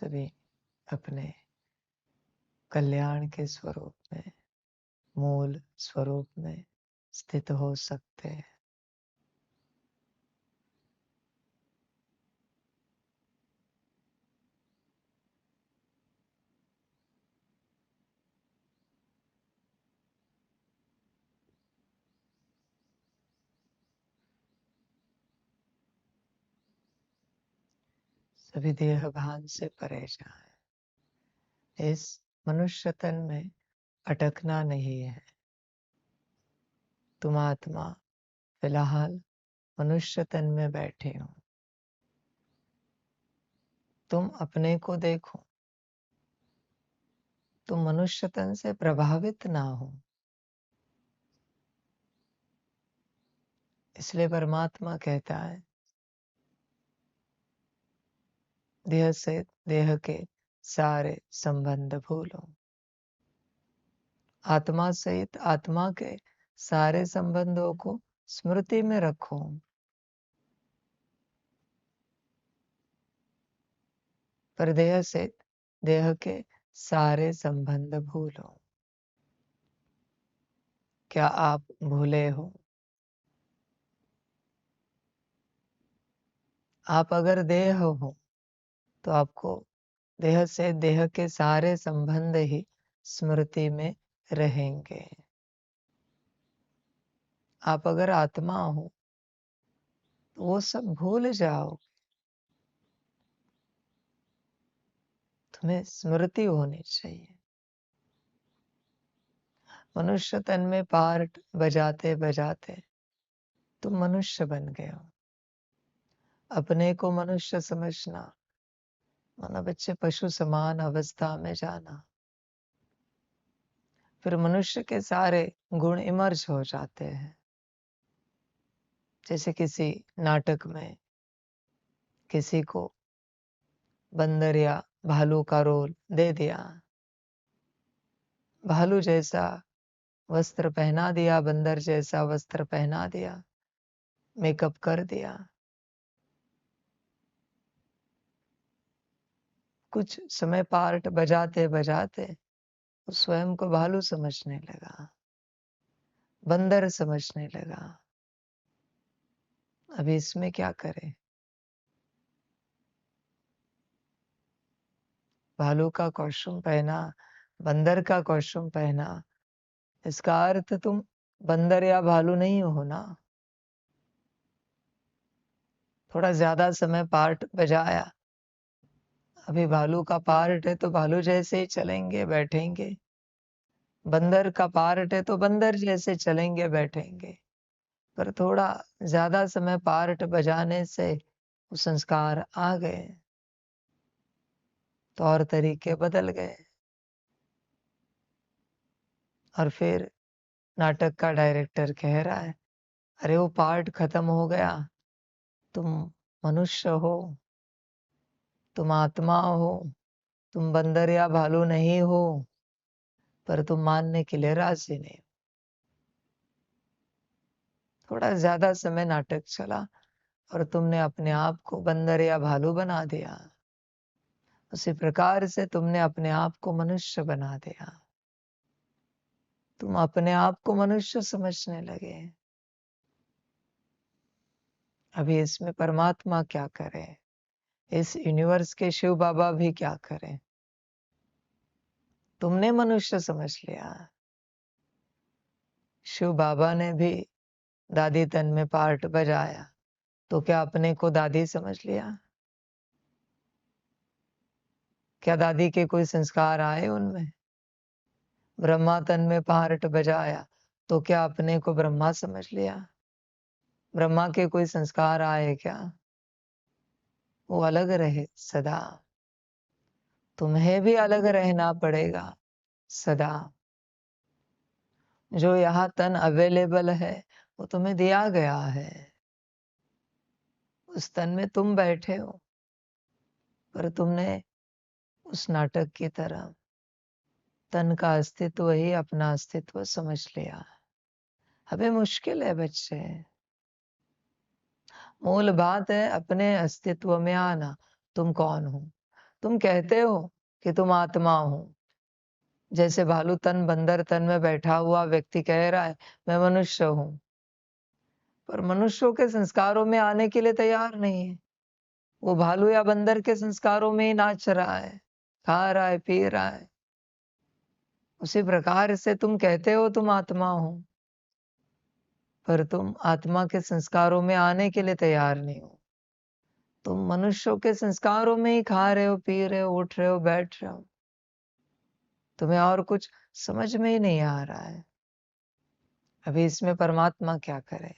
सभी अपने कल्याण के स्वरूप में, मूल स्वरूप में स्थित हो सकते हैं। सभी देह भान से परे जाएं। इस मनुष्य तन में अटकना नहीं है। तुम आत्मा फिलहाल मनुष्य तन में बैठे हो। तुम अपने को देखो। तुम मनुष्य तन से प्रभावित ना हो। इसलिए परमात्मा कहता है, देह से देह के सारे संबंध भूलो। आत्मा सहित आत्मा के सारे संबंधों को स्मृति में रखो। पर देह से देह के सारे संबंध भूलो। क्या आप भूले हो? आप अगर देह हो तो आपको देह से देह के सारे संबंध ही स्मृति में रहेंगे। आप अगर आत्मा हो तो वो सब भूल जाओ। तुम्हें स्मृति होनी चाहिए। मनुष्य तन में पार्ट बजाते बजाते तुम मनुष्य बन गए हो। अपने को मनुष्य समझना माना बच्चे पशु समान अवस्था में जाना। फिर मनुष्य के सारे गुण इमर्ज हो जाते हैं। जैसे किसी नाटक में किसी को बंदर या भालू का रोल दे दिया, भालू जैसा वस्त्र पहना दिया, बंदर जैसा वस्त्र पहना दिया, मेकअप कर दिया। कुछ समय पार्ट बजाते बजाते वो स्वयं को भालू समझने लगा, बंदर समझने लगा। अभी इसमें क्या करे? भालू का कॉस्ट्यूम पहना, बंदर का कॉस्ट्यूम पहना, इसका अर्थ तुम बंदर या भालू नहीं हो ना। थोड़ा ज्यादा समय पार्ट बजाया, अभी भालू का पार्ट है तो भालू जैसे ही चलेंगे बैठेंगे। बंदर का पार्ट है तो बंदर जैसे चलेंगे बैठेंगे। पर थोड़ा ज्यादा समय पार्ट बजाने से वो संस्कार आ गए, तौर तरीके बदल गए। और फिर नाटक का डायरेक्टर कह रहा है, अरे वो पार्ट खत्म हो गया, तुम मनुष्य हो, तुम आत्मा हो, तुम बंदर या भालू नहीं हो। पर तुम मानने के लिए राजी नहीं। थोड़ा ज्यादा समय नाटक चला और तुमने अपने आप को बंदर या भालू बना दिया। उसी प्रकार से तुमने अपने आप को मनुष्य बना दिया। तुम अपने आप को मनुष्य समझने लगे। अभी इसमें परमात्मा क्या करे? इस यूनिवर्स के शिव बाबा भी क्या करें? तुमने मनुष्य समझ लिया। शिव बाबा ने भी दादी तन में पार्ट बजाया, तो क्या अपने को दादी समझ लिया? क्या दादी के कोई संस्कार आए उनमें? ब्रह्मा तन में पार्ट बजाया, तो क्या अपने को ब्रह्मा समझ लिया? ब्रह्मा के कोई संस्कार आए क्या? वो अलग रहे सदा। तुम्हें भी अलग रहना पड़ेगा सदा। जो यहाँ तन अवेलेबल है वो तुम्हें दिया गया है। उस तन में तुम बैठे हो, पर तुमने उस नाटक की तरह तन का अस्तित्व ही अपना अस्तित्व समझ लिया। अबे मुश्किल है बच्चे। मूल बात है अपने अस्तित्व में आना। तुम कौन हो? तुम कहते हो कि तुम आत्मा हो। जैसे भालू तन बंदर तन में बैठा हुआ व्यक्ति कह रहा है मैं मनुष्य हूं, पर मनुष्यों के संस्कारों में आने के लिए तैयार नहीं है। वो भालू या बंदर के संस्कारों में ही नाच रहा है, खा रहा है, पी रहा है। उसी प्रकार से तुम कहते हो तुम आत्मा हो, पर तुम आत्मा के संस्कारों में आने के लिए तैयार नहीं हो। तुम मनुष्यों के संस्कारों में ही खा रहे हो, पी रहे हो, उठ रहे हो, बैठ रहे हो। तुम्हें और कुछ समझ में ही नहीं आ रहा है। अभी इसमें परमात्मा क्या करे?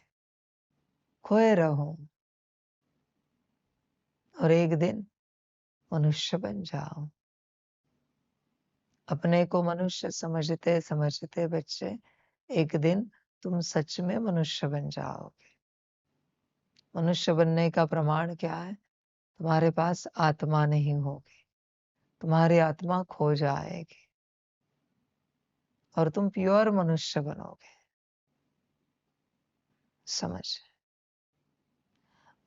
खोए रहो और एक दिन मनुष्य बन जाओ। अपने को मनुष्य समझते समझते बच्चे एक दिन तुम सच में मनुष्य बन जाओगे। मनुष्य बनने का प्रमाण क्या है? तुम्हारे पास आत्मा नहीं होगी, तुम्हारी आत्मा खो जाएगी और तुम प्योर मनुष्य बनोगे। समझ?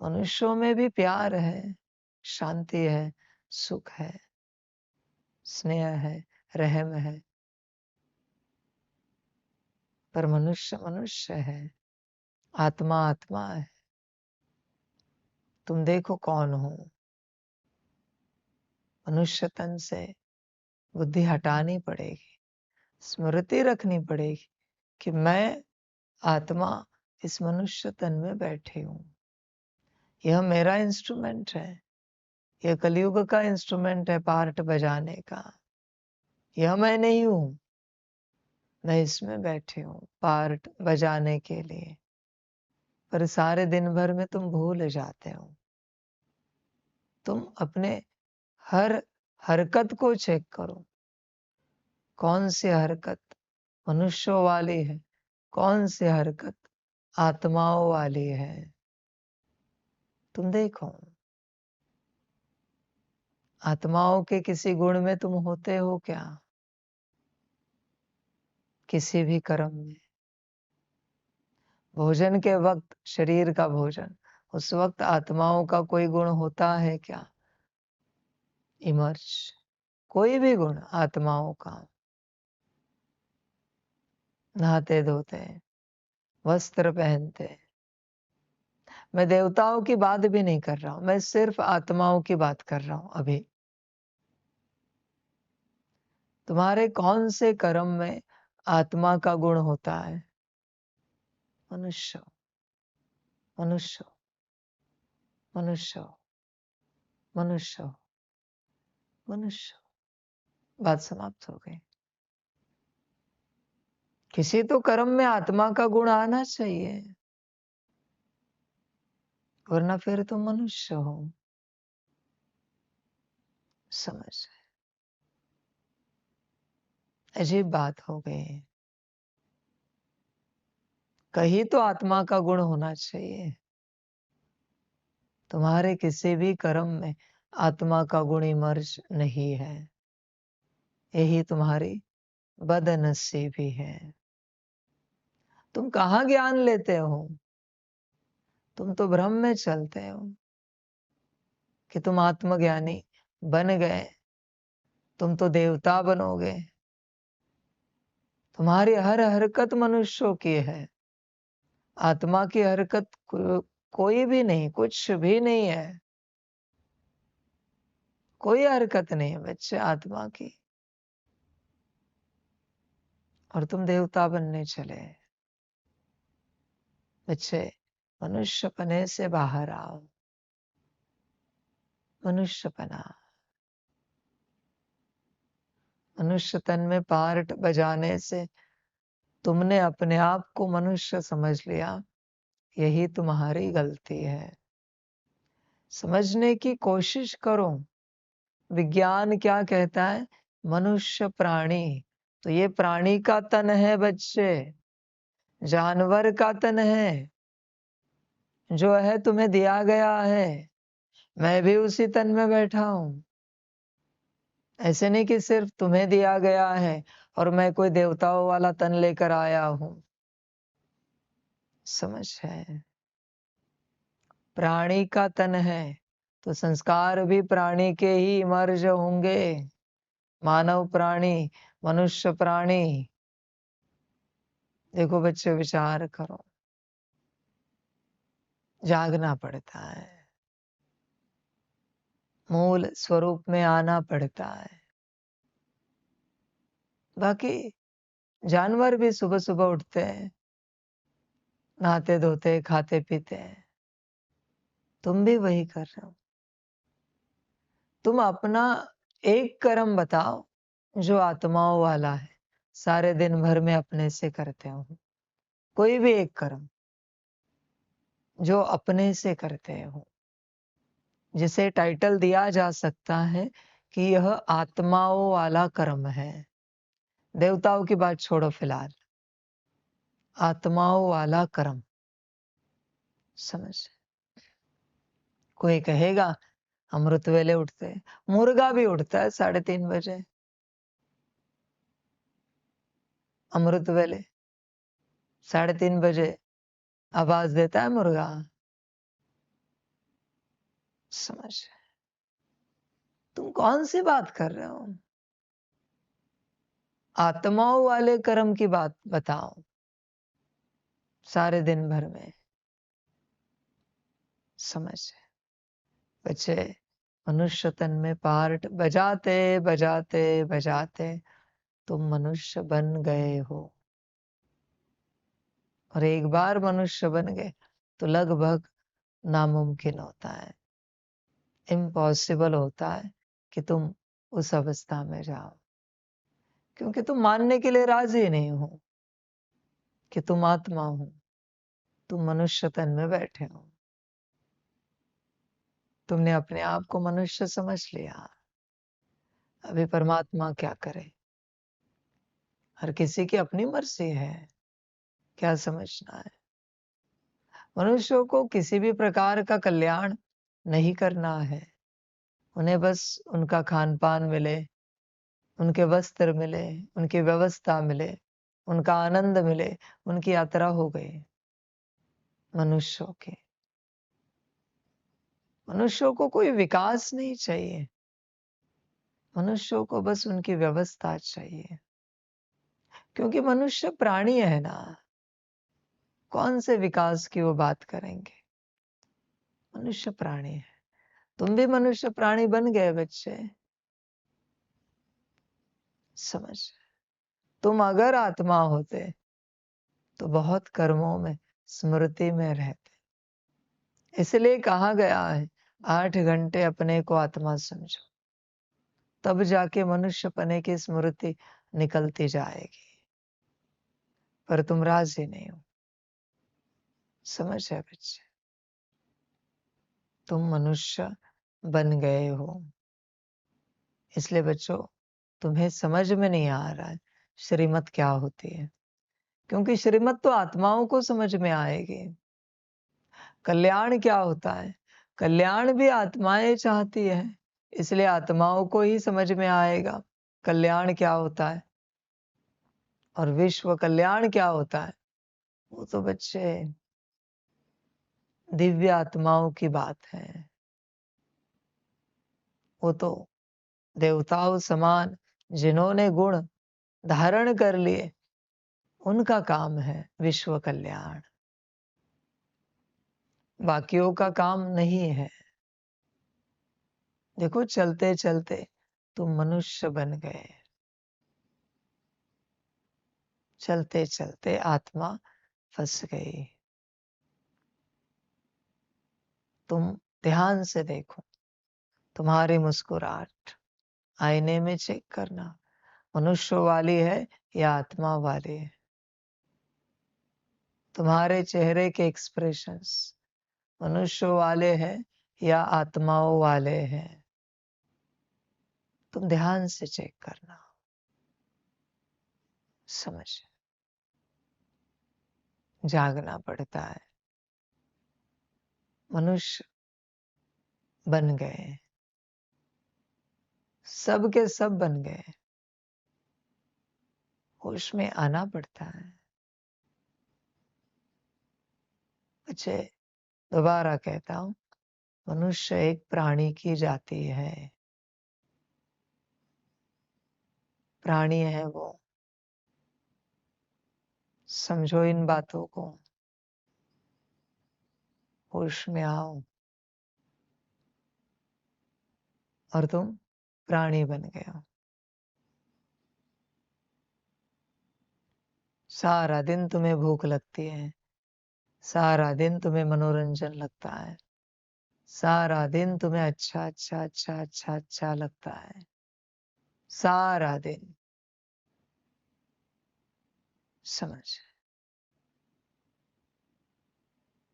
मनुष्यों में भी प्यार है, शांति है, सुख है, स्नेह है, रहम है, पर मनुष्य मनुष्य है, आत्मा आत्मा है। तुम देखो कौन हो। मनुष्य तन से बुद्धि हटानी पड़ेगी, स्मृति रखनी पड़ेगी कि मैं आत्मा इस मनुष्य तन में बैठी हूं। यह मेरा इंस्ट्रूमेंट है, यह कलयुग का इंस्ट्रूमेंट है पार्ट बजाने का। यह मैं नहीं हूं, मैं इसमें बैठी हूं पार्ट बजाने के लिए। पर सारे दिन भर में तुम भूल जाते हो। तुम अपने हर हरकत को चेक करो। कौन सी हरकत मनुष्यों वाली है, कौन सी हरकत आत्माओं वाली है। तुम देखो, आत्माओं के किसी गुण में तुम होते हो क्या? किसी भी कर्म में? भोजन के वक्त, शरीर का भोजन, उस वक्त आत्माओं का कोई गुण होता है क्या? इमर्ज कोई भी गुण आत्माओं का? नहाते धोते, वस्त्र पहनते। मैं देवताओं की बात भी नहीं कर रहा हूं, मैं सिर्फ आत्माओं की बात कर रहा हूं। अभी तुम्हारे कौन से कर्म में आत्मा का गुण होता है? मनुष्य, मनुष्य, मनुष्य, मनुष्य, मनुष्य। बात समाप्त हो गई। किसी तो कर्म में आत्मा का गुण आना चाहिए, वरना फिर तुम मनुष्य हो। समझ? अजीब बात हो गई। कहीं तो आत्मा का गुण होना चाहिए। तुम्हारे किसी भी कर्म में आत्मा का गुण इमर्ज नहीं है। यही तुम्हारी बदनसीबी है। तुम कहाँ ज्ञान लेते हो? तुम तो भ्रम में चलते हो कि तुम आत्मज्ञानी बन गए, तुम तो देवता बनोगे। तुम्हारी हर हरकत मनुष्यों की है, आत्मा की हरकत कोई भी नहीं, कुछ भी नहीं है। कोई हरकत नहीं है बच्चे आत्मा की। और तुम देवता बनने चले। बच्चे मनुष्य पने से बाहर आओ। मनुष्य पना, मनुष्य तन में पार्ट बजाने से तुमने अपने आप को मनुष्य समझ लिया। यही तुम्हारी गलती है। समझने की कोशिश करो। विज्ञान क्या कहता है? मनुष्य प्राणी। तो ये प्राणी का तन है बच्चे, जानवर का तन है, जो है तुम्हें दिया गया है। मैं भी उसी तन में बैठा हूं। ऐसे नहीं कि सिर्फ तुम्हें दिया गया है और मैं कोई देवताओं वाला तन लेकर आया हूं। समझ है? प्राणी का तन है, तो संस्कार भी प्राणी के ही मर्ज होंगे। मानव प्राणी, मनुष्य प्राणी। देखो बच्चे, विचार करो, जागना पड़ता है, मूल स्वरूप में आना पड़ता है। बाकी जानवर भी सुबह सुबह उठते हैं, नहाते धोते, खाते पीते हैं। तुम भी वही कर रहे हो। तुम अपना एक कर्म बताओ जो आत्माओं वाला है, सारे दिन भर में अपने से करते हो। कोई भी एक कर्म जो अपने से करते हो, जिसे टाइटल दिया जा सकता है कि यह आत्माओं वाला कर्म है। देवताओं की बात छोड़ो फिलहाल, आत्माओं वाला कर्म। समझ? कोई कहेगा अमृत वेले उठते हैं, मुर्गा भी उठता है 3:30 बजे। अमृत वेले 3:30 बजे आवाज देता है मुर्गा। समझ? तुम कौन सी बात कर रहे हो? आत्माओं वाले कर्म की बात बताओ सारे दिन भर में। समझ? बच्चे, मनुष्य तन में पार्ट बजाते बजाते बजाते तुम मनुष्य बन गए हो। और एक बार मनुष्य बन गए तो लगभग नामुमकिन होता है, इम्पॉसिबल होता है कि तुम उस अवस्था में जाओ, क्योंकि तुम मानने के लिए राजी नहीं हो कि तुम आत्मा हो। तुम मनुष्य तन में बैठे हो, तुमने अपने आप को मनुष्य समझ लिया। अभी परमात्मा क्या करे? हर किसी की अपनी मर्जी है, क्या समझना है। मनुष्यों को किसी भी प्रकार का कल्याण नहीं करना है। उन्हें बस उनका खान पान मिले, उनके वस्त्र मिले, उनकी व्यवस्था मिले, उनका आनंद मिले, उनकी यात्रा हो गई। मनुष्यों की, मनुष्यों को कोई विकास नहीं चाहिए। मनुष्यों को बस उनकी व्यवस्था चाहिए, क्योंकि मनुष्य प्राणी है ना। कौन से विकास की वो बात करेंगे? मनुष्य प्राणी है। तुम भी मनुष्य प्राणी बन गए बच्चे। समझ? तुम अगर आत्मा होते तो बहुत कर्मों में, स्मृति में रहते। इसलिए कहा गया है 8 घंटे अपने को आत्मा समझो, तब जाके मनुष्य पने की स्मृति निकलती जाएगी। पर तुम राजी नहीं हो। समझ है बच्चे? तुम मनुष्य बन गए हो। इसलिए बच्चों, तुम्हें समझ में नहीं आ रहा है श्रीमत क्या होती है, क्योंकि श्रीमत तो आत्माओं को समझ में आएगी। कल्याण क्या होता है? कल्याण भी आत्माएं चाहती है, इसलिए आत्माओं को ही समझ में आएगा कल्याण क्या होता है। और विश्व कल्याण क्या होता है, वो तो बच्चे दिव्य आत्माओं की बात है। वो तो देवताओं समान जिन्होंने गुण धारण कर लिए, उनका काम है विश्व कल्याण। बाकियों का काम नहीं है। देखो, चलते चलते तुम मनुष्य बन गए। चलते चलते आत्मा फंस गई। तुम ध्यान से देखो, तुम्हारी मुस्कुराहट आईने में चेक करना, मनुष्य वाली है या आत्मा वाली है। तुम्हारे चेहरे के एक्सप्रेशंस मनुष्य वाले हैं या आत्माओं वाले हैं। तुम ध्यान से चेक करना। समझ? जागना पड़ता है। मनुष्य बन गए, सब के सब बन गए। होश में आना पड़ता है। अच्छे, दोबारा कहता हूं, मनुष्य एक प्राणी की जाति है, प्राणी है वो। समझो इन बातों को, होश में आओ और तुम प्राणी बन गए हो। सारा दिन तुम्हें भूख लगती है, सारा दिन तुम्हें मनोरंजन लगता है, सारा दिन तुम्हें अच्छा अच्छा अच्छा अच्छा अच्छा लगता है, सारा दिन। समझ,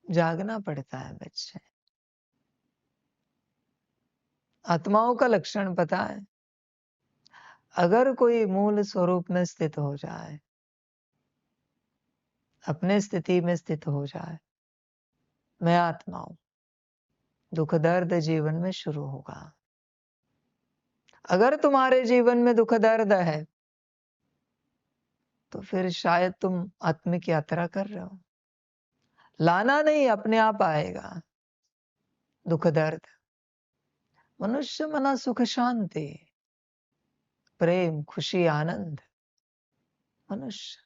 जागना पड़ता है बच्चे। आत्माओं का लक्षण पता है? अगर कोई मूल स्वरूप में स्थित हो जाए, अपने स्थिति में स्थित हो जाए, मैं आत्मा हूं, दुख दर्द जीवन में शुरू होगा। अगर तुम्हारे जीवन में दुख दर्द है तो फिर शायद तुम आत्मिक यात्रा कर रहे हो। लाना नहीं, अपने आप आएगा दुख दर्द। मनुष्य मना सुख शांति, प्रेम खुशी आनंद। मनुष्य,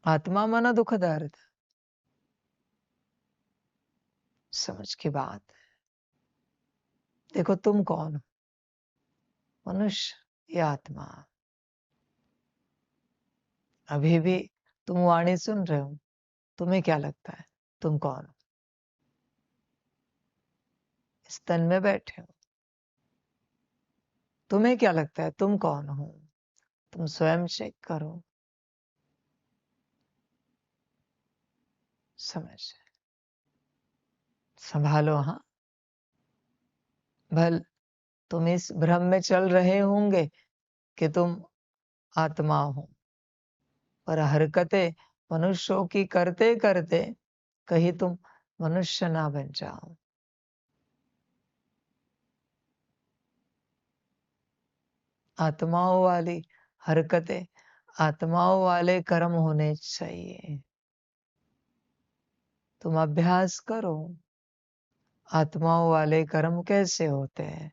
आत्मा मना दुख दर्द। समझ की बात। देखो तुम कौन हो, मनुष्य या आत्मा? अभी भी तुम वाणी सुन रहे हो, तुम्हें क्या लगता है तुम कौन हो? इस तन में बैठे हो, तुम्हें क्या लगता है तुम कौन हो? तुम स्वयं चेक करो। समझ, संभालो। हाँ, भल तुम इस भ्रम में चल रहे होंगे कि तुम आत्मा हो, पर हरकतें मनुष्यों की करते करते कहीं तुम मनुष्य ना बन जाओ। आत्माओं वाली हरकतें, आत्माओं वाले कर्म होने चाहिए। तुम अभ्यास करो, आत्माओं वाले कर्म कैसे होते हैं,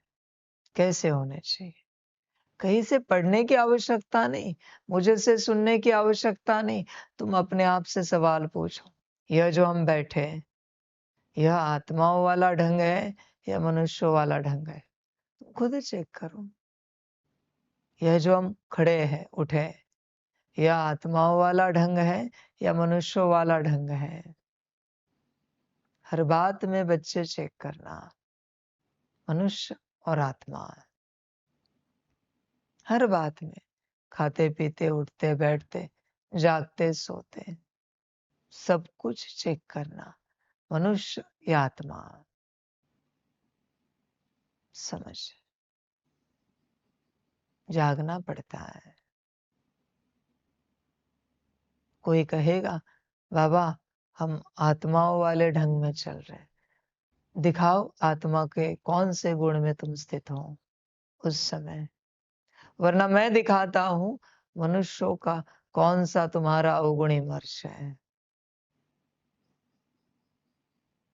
कैसे होने चाहिए। कहीं से पढ़ने की आवश्यकता नहीं, मुझे से सुनने की आवश्यकता नहीं। तुम अपने आप से सवाल पूछो, यह जो हम बैठे हैं, यह आत्माओं वाला ढंग है या मनुष्यों वाला ढंग है? तुम खुद चेक करो। यह जो हम खड़े हैं, उठे, यह आत्माओं वाला ढंग है या मनुष्यों वाला ढंग है? हर बात में बच्चे चेक करना, मनुष्य और आत्मा। हर बात में, खाते पीते उठते बैठते जागते सोते, सब कुछ चेक करना, मनुष्य या आत्मा। समझ, जागना पड़ता है। कोई कहेगा बाबा हम आत्माओं वाले ढंग में चल रहे हैं, दिखाओ आत्मा के कौन से गुण में तुम स्थित हो उस समय, वरना मैं दिखाता हूं मनुष्यों का कौन सा तुम्हारा अवगुणी मर्श है।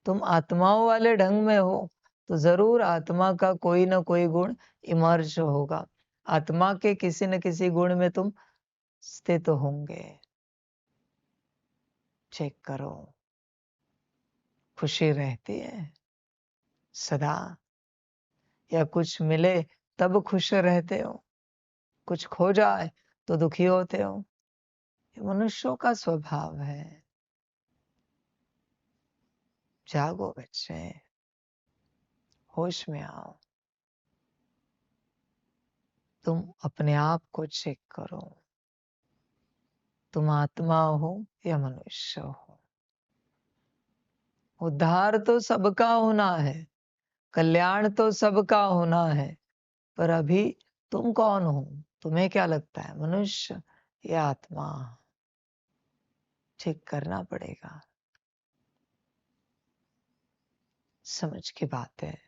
तुम आत्माओं वाले ढंग में हो तो जरूर आत्मा का कोई ना कोई गुण इमर्ज होगा। आत्मा के किसी न किसी गुण में तुम स्थित होंगे। चेक करो। खुशी रहती है सदा, या कुछ मिले तब खुश रहते हो, कुछ खो जाए तो दुखी होते हो? ये मनुष्यों का स्वभाव है। जागो बच्चे, होश में आओ। तुम अपने आप को चेक करो, तुम आत्मा हो या मनुष्य हो? उद्धार तो सबका होना है, कल्याण तो सबका होना है, पर अभी तुम कौन हो? तुम्हें क्या लगता है, मनुष्य या आत्मा? ठीक करना पड़ेगा। समझ की बात है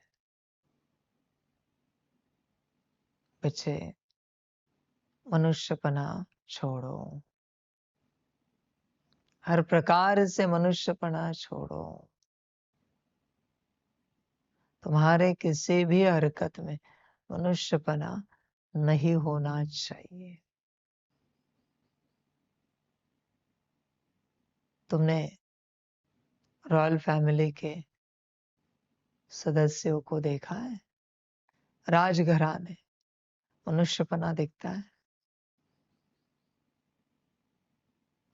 बच्चे, मनुष्यपना छोड़ो, हर प्रकार से मनुष्यपना छोड़ो। तुम्हारे किसी भी हरकत में मनुष्यपना नहीं होना चाहिए। तुमने रॉयल फैमिली के सदस्यों को देखा है? राजघराने मनुष्यपना दिखता है।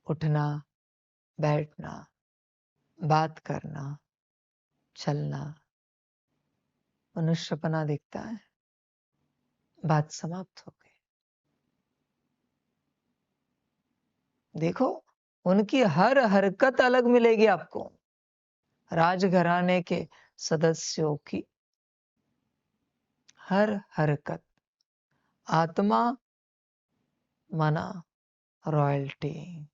उठना, बैठना, बात करना, चलना, मनुष्यपना दिखता है। बात समाप्त हो गई। देखो, उनकी हर हरकत अलग मिलेगी आपको। राजघराने के सदस्यों की हर हरकत, आत्मा, मना, रॉयल्टी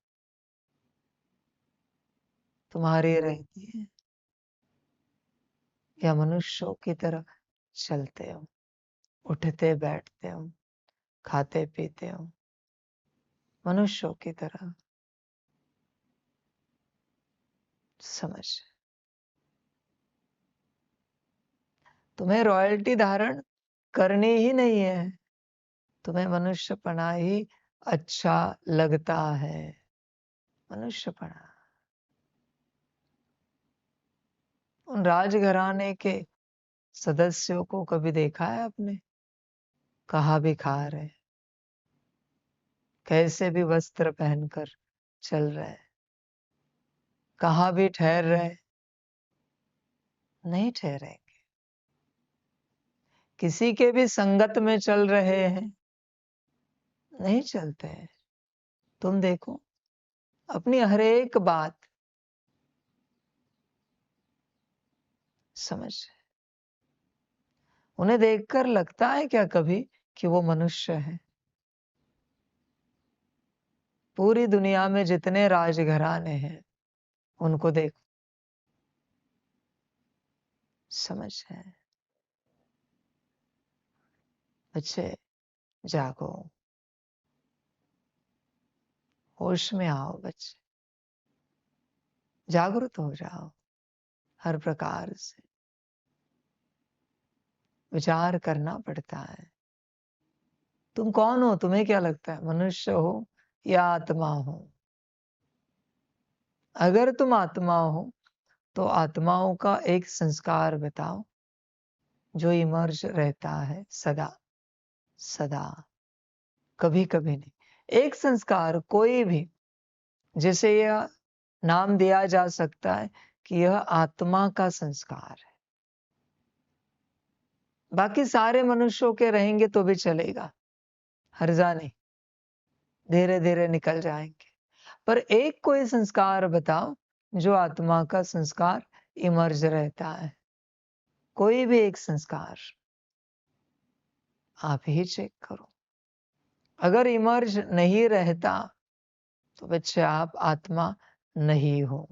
तुम्हारी रहती है या मनुष्यों की तरह चलते हो, उठते बैठते हो, खाते पीते हो, मनुष्यों की तरह। समझ, तुम्हें रॉयल्टी धारण करनी ही नहीं है। तुम्हें मनुष्यपना ही अच्छा लगता है। मनुष्यपना। उन राजघराने के सदस्यों को कभी देखा है आपने? कहाँ भी खा रहे, कैसे भी वस्त्र पहनकर चल रहे, कहाँ भी ठहर रहे? नहीं ठहरेंगे। किसी के भी संगत में चल रहे हैं? नहीं चलते हैं। तुम देखो, अपनी हर एक बात समझ। उन्हें देखकर लगता है क्या कभी कि वो मनुष्य है? पूरी दुनिया में जितने राजघराने हैं उनको देखो, समझ है। बच्चे जागो, होश में आओ बच्चे, जागरूक हो जाओ। हर प्रकार से विचार करना पड़ता है। तुम कौन हो? तुम्हें क्या लगता है, मनुष्य हो या आत्मा हो? अगर तुम आत्मा हो तो आत्माओं का एक संस्कार बताओ जो इमर्ज रहता है सदा सदा, कभी कभी नहीं। एक संस्कार कोई भी, जिसे यह नाम दिया जा सकता है कि यह आत्मा का संस्कार है। बाकी सारे मनुष्यों के रहेंगे तो भी चलेगा, हर्जा नहीं, धीरे धीरे निकल जाएंगे। पर एक कोई संस्कार बताओ जो आत्मा का संस्कार इमर्ज रहता है। कोई भी एक संस्कार आप ही चेक करो। अगर इमर्ज नहीं रहता तो बच्चे आप आत्मा नहीं हो।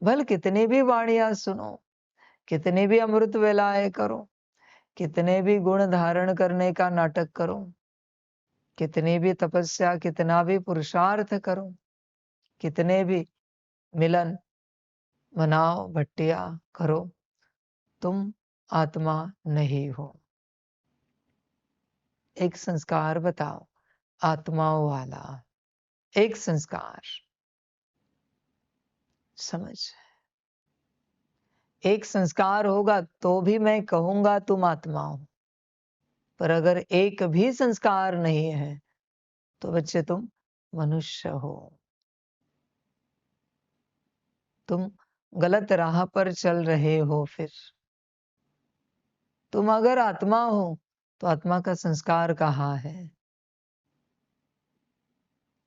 भल कितनी भी वाणियां सुनो, कितनी भी अमृत वेलाएं करो, कितने भी गुण धारण करने का नाटक करो, कितनी भी तपस्या, कितना भी पुरुषार्थ करो, कितने भी मिलन मनाओ, भट्टिया करो, तुम आत्मा नहीं हो। एक संस्कार बताओ आत्माओं वाला, एक संस्कार। समझ, एक संस्कार होगा तो भी मैं कहूंगा तुम आत्मा हो। पर अगर एक भी संस्कार नहीं है तो बच्चे तुम मनुष्य हो। तुम गलत राह पर चल रहे हो। फिर तुम अगर आत्मा हो तो आत्मा का संस्कार कहाँ है?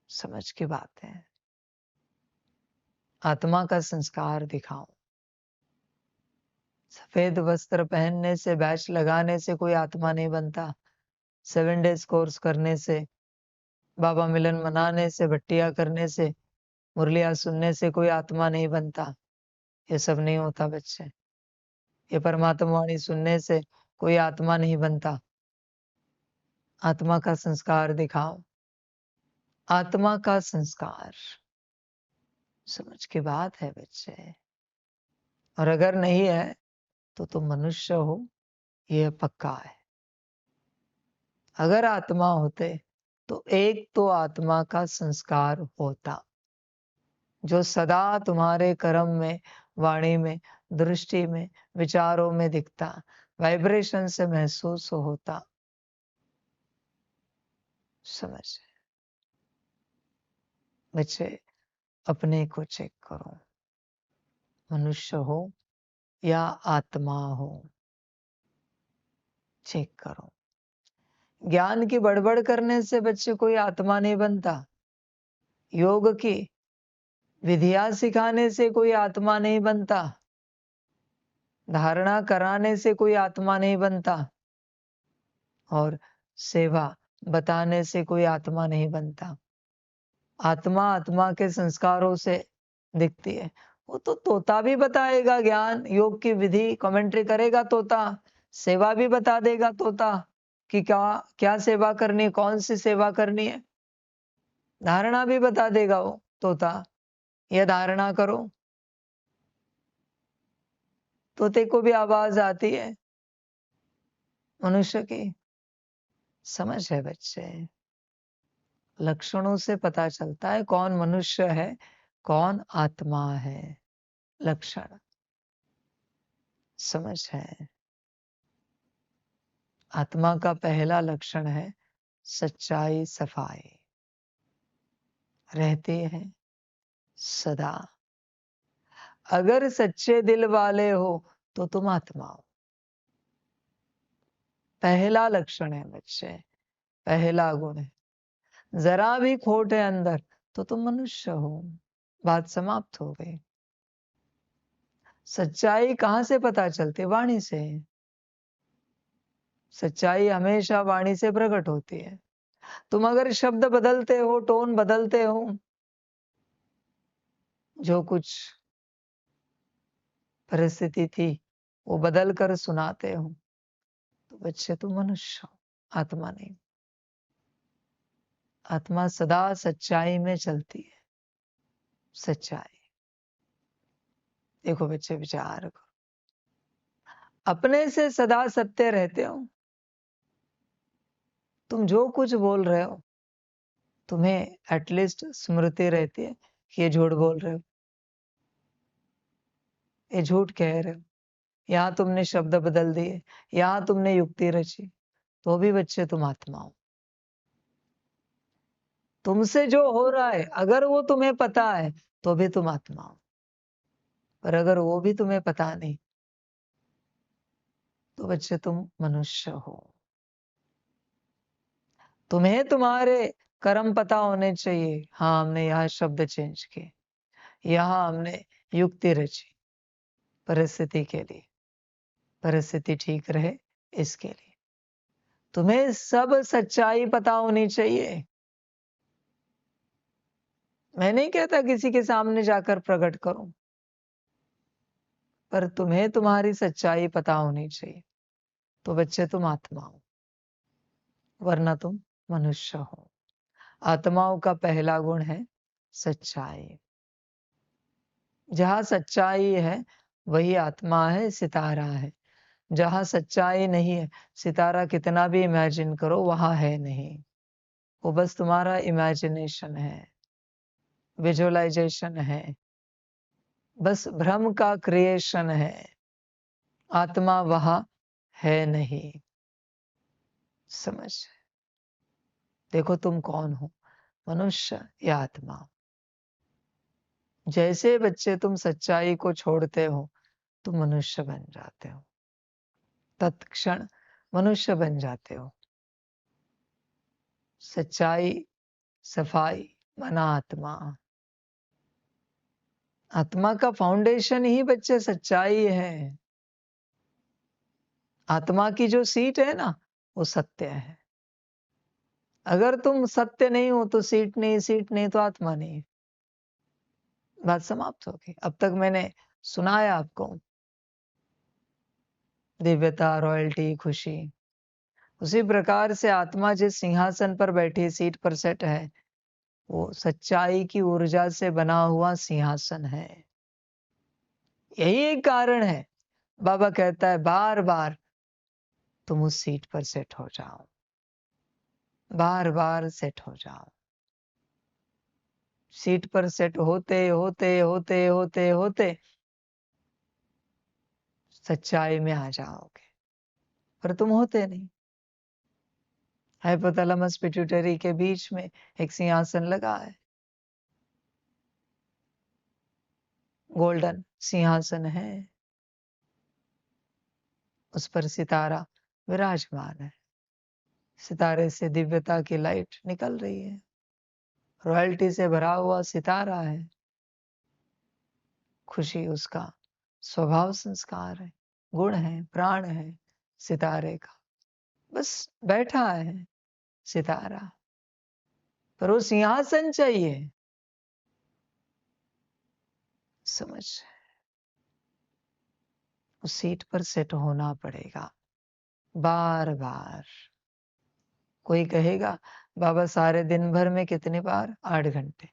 समझ की बात है। आत्मा का संस्कार दिखाओ। सफेद वस्त्र पहनने से, बैच लगाने से कोई आत्मा नहीं बनता। 7 डेज कोर्स करने से, बाबा मिलन मनाने से, भट्टिया करने से, मुरलिया सुनने से कोई आत्मा नहीं बनता। ये सब नहीं होता बच्चे। ये परमात्मा वाणी सुनने से कोई आत्मा नहीं बनता। आत्मा का संस्कार दिखाओ। आत्मा का संस्कार समझ की बात है बच्चे। और अगर नहीं है तो तुम मनुष्य हो, यह पक्का है। अगर आत्मा होते तो एक तो आत्मा का संस्कार होता, जो सदा तुम्हारे कर्म में, वाणी में, दृष्टि में, विचारों में दिखता, वाइब्रेशन से महसूस होता। समझ बच्चे, अपने को चेक करो, मनुष्य हो या आत्मा हो, चेक करो। ज्ञान की बड़बड़ करने से बच्चे कोई आत्मा नहीं बनता। योग की विधियां सिखाने से कोई आत्मा नहीं बनता। धारणा कराने से कोई आत्मा नहीं बनता। और सेवा बताने से कोई आत्मा नहीं बनता। आत्मा आत्मा के संस्कारों से दिखती है। वो तो तोता भी बताएगा ज्ञान, योग की विधि कमेंट्री करेगा तोता, सेवा भी बता देगा तोता कि क्या क्या सेवा करनी है, कौन सी सेवा करनी है। धारणा भी बता देगा वो तोता, यह धारणा करो। तोते को भी आवाज आती है मनुष्य की। समझ है बच्चे, लक्षणों से पता चलता है कौन मनुष्य है, कौन आत्मा है। लक्षण समझ है। आत्मा का पहला लक्षण है सच्चाई, सफाई। रहते हैं सदा। अगर सच्चे दिल वाले हो तो तुम आत्मा हो। पहला लक्षण है बच्चे, पहला गुण है। जरा भी खोट है अंदर तो तुम मनुष्य हो। बात समाप्त हो गई। सच्चाई कहां से पता चलती? वाणी से। सच्चाई हमेशा वाणी से प्रकट होती है। तुम अगर शब्द बदलते हो, टोन बदलते हो, जो कुछ परिस्थिति थी वो बदल कर सुनाते हो, तो बच्चे तुम मनुष्य हो, आत्मा नहीं। आत्मा सदा सच्चाई में चलती है। सच्चाई। देखो बच्चे, विचार करो, अपने से सदा सत्य रहते हो। तुम जो कुछ बोल रहे हो, तुम्हें एटलीस्ट स्मृति रहती है कि ये झूठ बोल रहे हो, ये झूठ कह रहे हो। यहाँ तुमने शब्द बदल दिए, यहाँ तुमने युक्ति रची, तो भी बच्चे तुम आत्मा हो। तुमसे जो हो रहा है अगर वो तुम्हें पता है तो भी तुम आत्मा हो। पर अगर वो भी तुम्हें पता नहीं तो बच्चे तुम मनुष्य हो। तुम्हें तुम्हारे कर्म पता होने चाहिए। हाँ, हमने यहाँ शब्द चेंज किए, यहाँ हमने युक्ति रची परिस्थिति के लिए, परिस्थिति ठीक रहे इसके लिए। तुम्हें सब सच्चाई पता होनी चाहिए। मैं नहीं कहता किसी के सामने जाकर प्रकट करो, पर तुम्हें तुम्हारी सच्चाई पता होनी चाहिए, तो बच्चे तुम आत्मा हो, वरना तुम मनुष्य हो। आत्माओं का पहला गुण है सच्चाई। जहां सच्चाई है वही आत्मा है, सितारा है। जहां सच्चाई नहीं है, सितारा कितना भी इमेजिन करो वहां है नहीं। वो बस तुम्हारा इमेजिनेशन है, विजुअलाइजेशन है, बस भ्रम का क्रिएशन है। आत्मा वहां है नहीं। समझ? देखो तुम कौन हो, मनुष्य या आत्मा। जैसे बच्चे तुम सच्चाई को छोड़ते हो, तुम मनुष्य बन जाते हो। तत्क्षण मनुष्य बन जाते हो। सच्चाई, सफाई, मना आत्मा। आत्मा का फाउंडेशन ही बच्चे सच्चाई है। आत्मा की जो सीट है ना, वो सत्य है। अगर तुम सत्य नहीं हो तो सीट नहीं, सीट नहीं तो आत्मा नहीं। बात समाप्त हो गई। अब तक मैंने सुनाया आपको दिव्यता, रॉयल्टी, खुशी। उसी प्रकार से आत्मा जिस सिंहासन पर बैठी, सीट पर सेट है, वो सच्चाई की ऊर्जा से बना हुआ सिंहासन है। यही एक कारण है बाबा कहता है बार बार तुम उस सीट पर सेट हो जाओ, बार बार सेट हो जाओ। सीट पर सेट होते होते होते होते होते सच्चाई में आ जाओगे, पर तुम होते नहीं। हाइपोथैलेमस पिट्यूटरी के बीच में एक सिंहासन लगा है, गोल्डन सिंहासन है, उस पर सितारा विराजमान है। सितारे से दिव्यता की लाइट निकल रही है, रॉयल्टी से भरा हुआ सितारा है। खुशी उसका स्वभाव संस्कार है, गुण है, प्राण है सितारे का। बस बैठा है सितारा, पर वो सिंहासन चाहिए। समझ, उस सीट पर सेट होना पड़ेगा बार बार। कोई कहेगा बाबा सारे दिन भर में कितनी बार? 8 घंटे।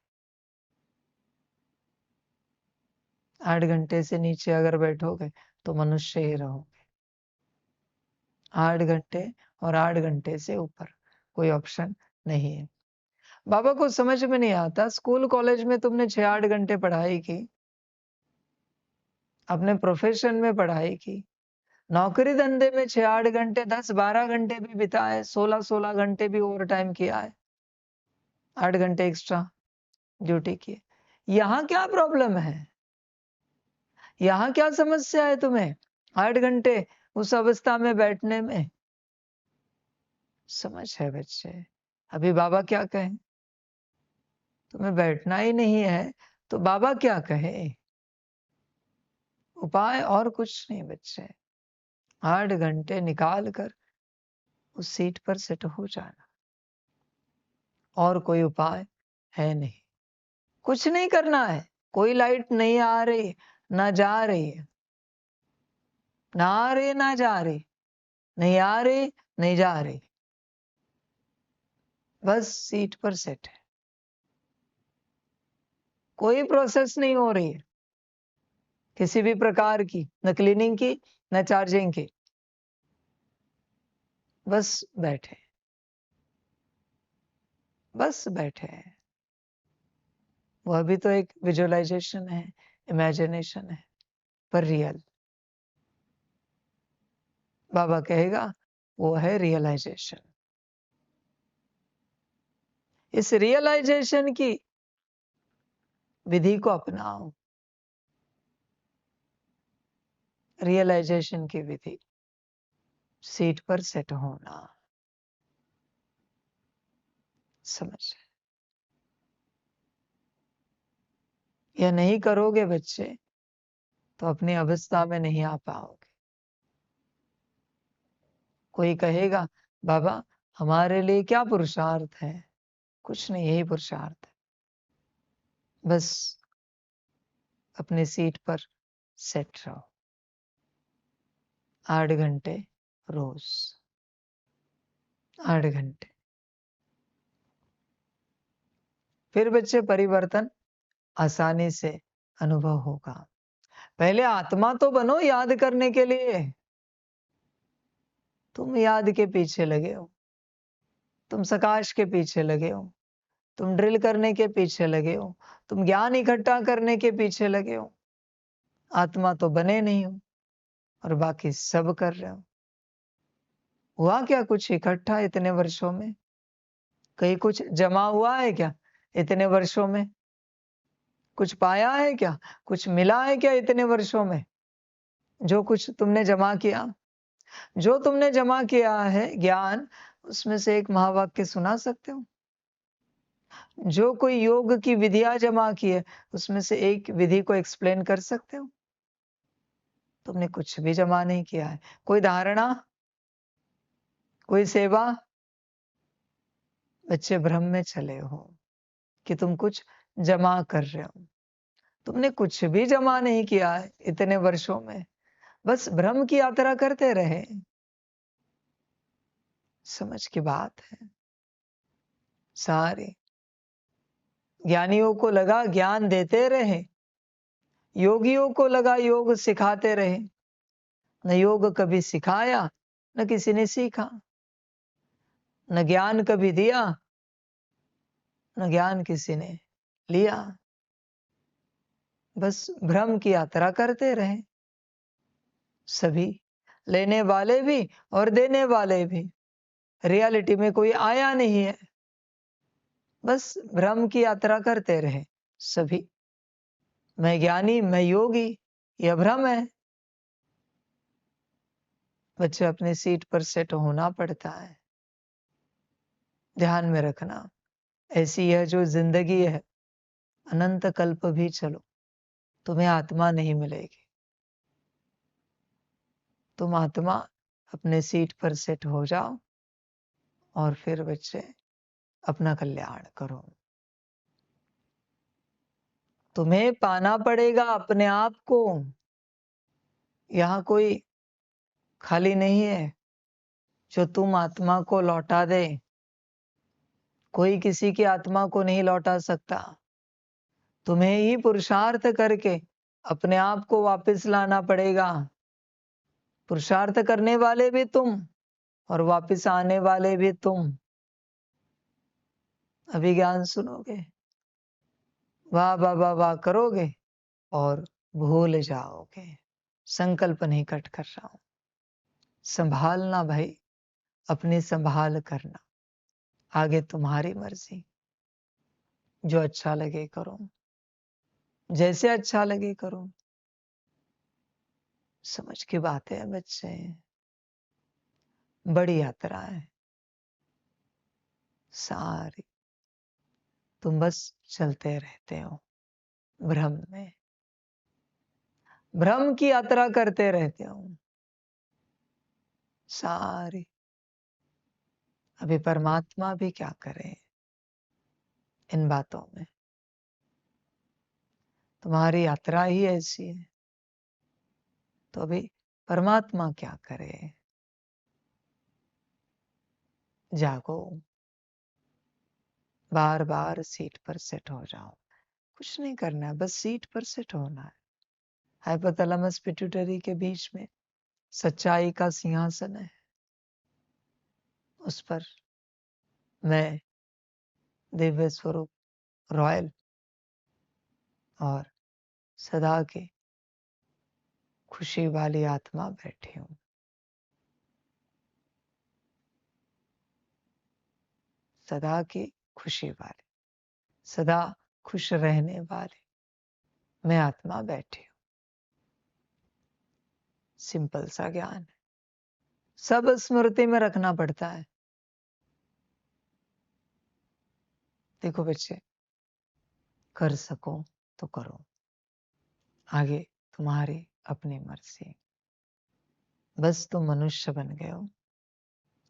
8 घंटे से नीचे अगर बैठोगे तो मनुष्य ही रहोगे। 8 घंटे और 8 घंटे से ऊपर कोई ऑप्शन नहीं है। बाबा को समझ में नहीं आता, स्कूल कॉलेज में तुमने 6-8 घंटे पढ़ाई की, अपने प्रोफेशन में पढ़ाई की, नौकरी धंधे में 6-8 घंटे, 10-12 घंटे भी बिताए, 16-16 घंटे भी ओवर टाइम किया है, 8 घंटे एक्स्ट्रा ड्यूटी की। यहाँ क्या प्रॉब्लम है? यहाँ क्या समस्या है तुम्हें 8 घंटे उस अवस्था में बैठने में? समझ है बच्चे। अभी बाबा क्या कहें? तुम्हें बैठना ही नहीं है तो बाबा क्या कहे? उपाय और कुछ नहीं बच्चे, 8 घंटे निकाल कर उस सीट पर सेट हो जाना, और कोई उपाय है नहीं। कुछ नहीं करना है, कोई लाइट नहीं आ रही ना जा रही है, ना आ रही ना जा रही, नहीं आ रही नहीं जा रही, बस सीट पर सेट है। कोई प्रोसेस नहीं हो रही है किसी भी प्रकार की, न क्लीनिंग की न चार्जिंग की, बस बैठे, बस बैठे। वह भी तो एक विजुअलाइजेशन है, इमेजिनेशन है, पर रियल। बाबा कहेगा वो है रियलाइजेशन। इस रियलाइजेशन की विधि को अपनाओ। रियलाइजेशन की विधि, सीट पर सेट होना। समझ, या नहीं करोगे बच्चे तो अपनी अवस्था में नहीं आ पाओगे। कोई कहेगा बाबा हमारे लिए क्या पुरुषार्थ है? कुछ नहीं, यही पुरुषार्थ है। बस अपनी सीट पर सेट रहो 8 घंटे रोज, 8 घंटे। फिर बच्चे परिवर्तन आसानी से अनुभव होगा। पहले आत्मा तो बनो याद करने के लिए। तुम याद के पीछे लगे हो, तुम सकाश के पीछे लगे हो, तुम ड्रिल करने के पीछे लगे हो, तुम ज्ञान इकट्ठा करने के पीछे लगे हो। आत्मा तो बने नहीं हो और बाकी सब कर रहे हो। हुआ क्या कुछ इकट्ठा इतने वर्षों में? कहीं कुछ जमा हुआ है क्या इतने वर्षों में? कुछ पाया है क्या? कुछ मिला है क्या इतने वर्षों में? जो कुछ तुमने जमा किया, जो तुमने जमा किया है ज्ञान, उसमें से एक महावाक्य सुना सकते हो? जो कोई योग की विधियां जमा की है, उसमें से एक विधि को एक्सप्लेन कर सकते हो? तुमने कुछ भी जमा नहीं किया है। कोई धारणा, कोई सेवा? बच्चे भ्रम में चले हो कि तुम कुछ जमा कर रहे हो। तुमने कुछ भी जमा नहीं किया है इतने वर्षों में, बस भ्रम की यात्रा करते रहे। समझ की बात है सारी। ज्ञानियों को लगा ज्ञान देते रहे, योगियों को लगा योग सिखाते रहे, न योग कभी सिखाया, न किसी ने सीखा, न ज्ञान कभी दिया, न ज्ञान किसी ने लिया। बस भ्रम की यात्रा करते रहे सभी, लेने वाले भी और देने वाले भी। रियलिटी में कोई आया नहीं है, बस भ्रम की यात्रा करते रहे सभी। मैं ज्ञानी, मैं योगी, यह भ्रम है। बच्चे अपनी सीट पर सेट होना पड़ता है। ध्यान में रखना, ऐसी यह जो जिंदगी है, अनंत कल्प भी चलो, तुम्हें आत्मा नहीं मिलेगी। तुम आत्मा अपने सीट पर सेट हो जाओ और फिर बच्चे अपना कल्याण करो। तुम्हें पाना पड़ेगा अपने आप को। यहां कोई खाली नहीं है जो तुम आत्मा को लौटा दे। कोई किसी की आत्मा को नहीं लौटा सकता। तुम्हें ही पुरुषार्थ करके अपने आप को वापस लाना पड़ेगा। पुरुषार्थ करने वाले भी तुम और वापस आने वाले भी तुम। अभिज्ञान सुनोगे, वाह वाह वाह वाह करोगे और भूल जाओगे। संकल्प नहीं कट कर रहा हूं। संभालना भाई, अपनी संभाल करना। आगे तुम्हारी मर्जी, जो अच्छा लगे करो, जैसे अच्छा लगे करो। समझ की बात है बच्चे, बड़ी यात्रा है सारी। तुम बस चलते रहते हो भ्रम में, भ्रम की यात्रा करते रहते हो सारी। अभी परमात्मा भी क्या करे इन बातों में। तुम्हारी यात्रा ही ऐसी है, तो अभी परमात्मा क्या करे। जागो, बार बार सीट पर सेट हो जाओ। कुछ नहीं करना है, बस सीट पर सेट होना है। हाइपोथैलेमस पिट्यूटरी के बीच में सच्चाई का सिंहासन है। उस पर मैं दिव्य स्वरूप रॉयल और सदा की खुशी वाली आत्मा बैठी हूं। सदा की खुशी वाली, सदा खुश रहने वाली मैं आत्मा बैठी हूं। सिंपल सा ज्ञान है, सब स्मृति में रखना पड़ता है। देखो बच्चे, कर सको तो करो, आगे तुम्हारी अपनी मर्जी। बस तुम मनुष्य बन गए हो,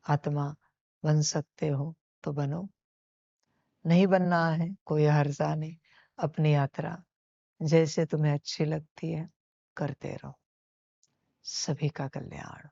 आत्मा बन सकते हो तो बनो। नहीं बनना है कोई हर्जा नहीं। अपनी यात्रा जैसे तुम्हें अच्छी लगती है करते रहो। सभी का कल्याण।